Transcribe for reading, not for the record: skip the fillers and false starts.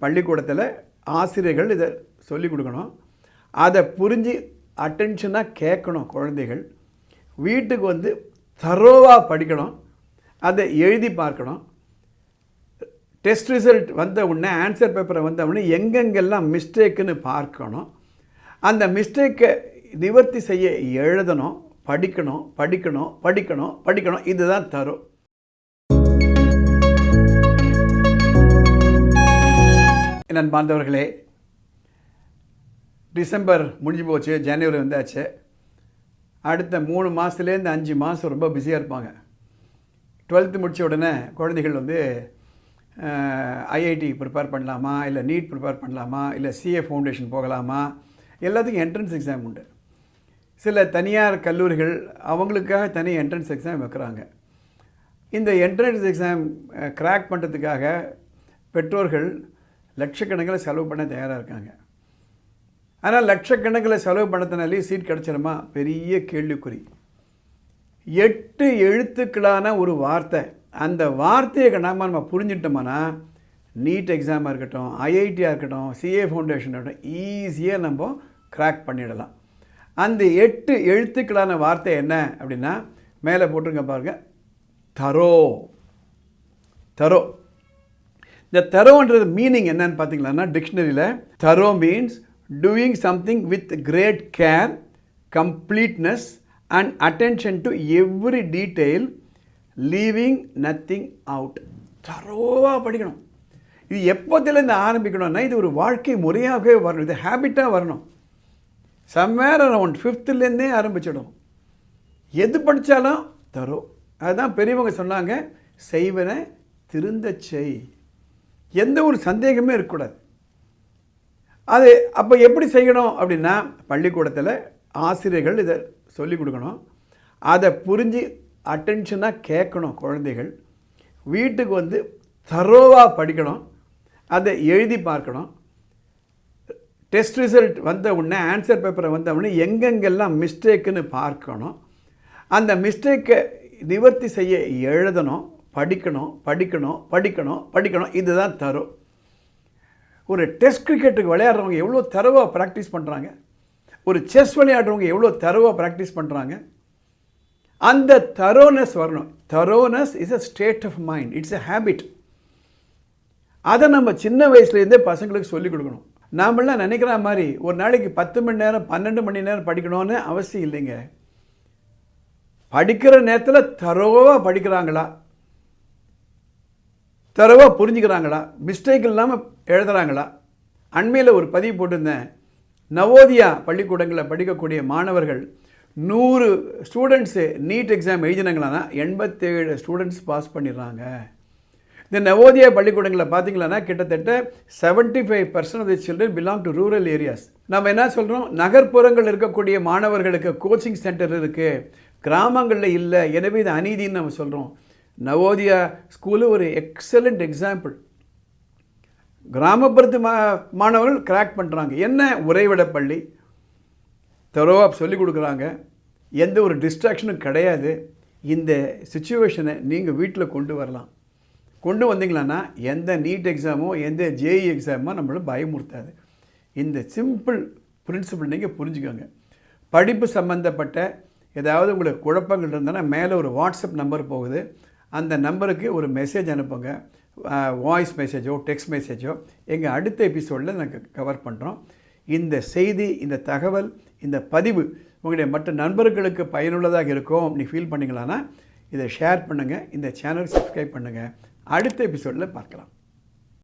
பள்ளிக்கூடத்தில் ஆசிரியர்கள் இதை சொல்லிக் கொடுக்கணும். அதை புரிஞ்சு அட்டென்ஷனாக கேட்கணும் குழந்தைகள். வீட்டுக்கு வந்து தரோவாக படிக்கணும், அதை எழுதி பார்க்கணும். டெஸ்ட் ரிசல்ட் வந்த உடனே, ஆன்சர் பேப்பரை வந்த உடனே எங்கெங்கெல்லாம் மிஸ்டேக்குன்னு பார்க்கணும். அந்த மிஸ்டேக்கை நிவர்த்தி செய்ய எழுதணும், படிக்கணும் படிக்கணும் படிக்கணும் படிக்கணும். இதுதான் தரோ. நண்பார்ந்தவர்களே, டிசம்பர் முடிஞ்சு போச்சு, ஜனவரி வந்தாச்சு. அடுத்த 3 மாதத்துலேருந்து 5 மாதம் ரொம்ப பிஸியாக இருப்பாங்க. 12th முடித்த உடனே குழந்தைகள் வந்து ஐஐடி ப்ரிப்பேர் பண்ணலாமா, இல்லை நீட் ப்ரிப்பேர் பண்ணலாமா, இல்லை சிஏ ஃபவுண்டேஷன் போகலாமா, எல்லாத்துக்கும் என்ட்ரன்ஸ் எக்ஸாம் உண்டு. சில தனியார் கல்லூரிகள் அவங்களுக்காக தனி என்ட்ரன்ஸ் எக்ஸாம் வைக்கிறாங்க. இந்த என்ட்ரன்ஸ் எக்ஸாம் கிராக் பண்ணுறதுக்காக பெற்றோர்கள் லட்சக்கணக்கில் செலவு பண்ண தயாராக இருக்காங்க. ஆனால் லட்சக்கணக்கில் செலவு பண்ணத்தினாலே சீட் கிடச்சிருமா, பெரிய கேள்விக்குறி. 8 எழுத்துக்களான ஒரு வார்த்தை, அந்த வார்த்தையை நம்ம புரிஞ்சிட்டோம்னா நீட் எக்ஸாமாக இருக்கட்டும், ஐஐடியாக இருக்கட்டும், சிஏ ஃபவுண்டேஷன் இருக்கட்டும், ஈஸியாக நம்ம கிராக் பண்ணிடலாம். அந்த 8 எழுத்துக்களான வார்த்தை என்ன அப்படின்னா, மேலே போட்டுருங்க பாருங்கள், தரோ. தரோ. இந்த தரோன்றது மீனிங் என்னன்னு பார்த்தீங்களா, டிக்ஷனரியில் thorough means doing something with great care, completeness and attention to every detail, leaving nothing out. தரோவாக படிக்கணும். இது எப்போதுலேருந்து ஆரம்பிக்கணும்னா, இது ஒரு வாழ்க்கை முறையாகவே வரணும், இது ஹேபிட்டாக வரணும். சம்வேர் அரவுண்ட் 5th ஆரம்பிச்சிடும். எது படித்தாலும் தரோ. அதுதான் பெரியவங்க சொன்னாங்க, செய்வனை திருந்த செய். எந்த ஒரு சந்தேகமே இருக்கக்கூடாது. அது அப்போ எப்படி செய்யணும் அப்படின்னா, பள்ளிக்கூடத்தில் ஆசிரியர்கள் இதை சொல்லிக் கொடுக்கணும். அதை புரிஞ்சு அட்டென்ஷனாக கேட்கணும் குழந்தைகள். வீட்டுக்கு வந்து தரோவாக படிக்கணும், அதை எழுதி பார்க்கணும். டெஸ்ட் ரிசல்ட் வந்த உடனே, ஆன்சர் பேப்பரை வந்த உடனே எங்கெங்கெல்லாம் மிஸ்டேக்குன்னு பார்க்கணும். அந்த மிஸ்டேக்கை நிவர்த்தி செய்ய எழுதணும், படிக்கணும் படிக்கணும் படிக்கணும் படிக்கணும். இதுதான் தரோ. ஒரு டெஸ்ட் கிரிக்கெட்டுக்கு விளையாடுறவங்க எவ்வளோ தரவாக ப்ராக்டிஸ் பண்ணுறாங்க, ஒரு செஸ் விளையாடுறவங்க எவ்வளோ தரவாக ப்ராக்டிஸ் பண்ணுறாங்க. அந்த தரோனஸ் வரணும். Thoroughness is a state of mind, it's a habit. அதை நம்ம சின்ன வயசுலேருந்தே பசங்களுக்கு சொல்லிக் கொடுக்கணும். நாமெல்லாம் நினைக்கிற மாதிரி ஒரு நாளைக்கு 10 மணி நேரம் 12 மணி நேரம் படிக்கணும்னு அவசியம் இல்லைங்க. படிக்கிற நேரத்தில் தரோவாக படிக்கிறாங்களா, தரோவாக புரிஞ்சுக்கிறாங்களா, மிஸ்டேக் இல்லாமல் எழுதுகிறாங்களா. அண்மையில் ஒரு பதிவு போட்டிருந்தேன், நவோதியா பள்ளிக்கூடங்களில் படிக்கக்கூடிய மாணவர்கள் 100 ஸ்டூடெண்ட்ஸு நீட் எக்ஸாம் எழுதினாங்களான்னா 87 ஸ்டூடெண்ட்ஸ் பாஸ் பண்ணிடுறாங்க. இந்த நவோதியா பள்ளிக்கூடங்களில் பார்த்தீங்களன்னா கிட்டத்தட்ட 75% of the children belong to rural areas. நம்ம என்ன சொல்கிறோம், நகர்ப்புறங்கள் இருக்கக்கூடிய மாணவர்களுக்கு கோச்சிங் சென்டர் இருக்குது, கிராமங்களில் இல்லை, எனவே இது அநீதின்னு நம்ம சொல்கிறோம். நவோதியா ஸ்கூலு ஒரு எக்ஸலண்ட் எக்ஸாம்பிள். கிராமப்புறத்து மாணவர்கள் கிராக் பண்ணுறாங்க. என்ன உறைவிட பள்ளி, தரோவாக சொல்லிக் கொடுக்குறாங்க, எந்த ஒரு டிஸ்ட்ராக்ஷனும் கிடையாது. இந்த சிச்சுவேஷனை நீங்கள் வீட்டில் கொண்டு வரலாம். கொண்டு வந்தீங்களான்னா எந்த நீட் எக்ஸாமோ எந்த ஜேஇ எக்ஸாமோ நம்மளை பயமுறுத்தாது. இந்த சிம்பிள் பிரின்சிபிள் நீங்கள் புரிஞ்சுக்கோங்க. படிப்பு சம்மந்தப்பட்ட ஏதாவது உங்களுக்கு குழப்பங்கள் இருந்ததுன்னா மேலே ஒரு வாட்ஸ்அப் நம்பர் போகுது, அந்த நம்பருக்கு ஒரு மெசேஜ் அனுப்புங்க. வாய்ஸ் மெசேஜோ டெக்ஸ்ட் மெசேஜோ எங்கள் அடுத்த எபிசோடில் நாங்கள் கவர் பண்ணுறோம். இந்த செய்தி, இந்த தகவல், இந்த பதிவு உங்களுடைய மற்ற நண்பர்களுக்கு பயனுள்ளதாக இருக்கும் நீ ஃபீல் பண்ணிங்களான்னா இதை ஷேர் பண்ணுங்கள், இந்த சேனல் சப்ஸ்கிரைப் பண்ணுங்கள். அடுத்த எபிசோடில் பார்க்கலாம்.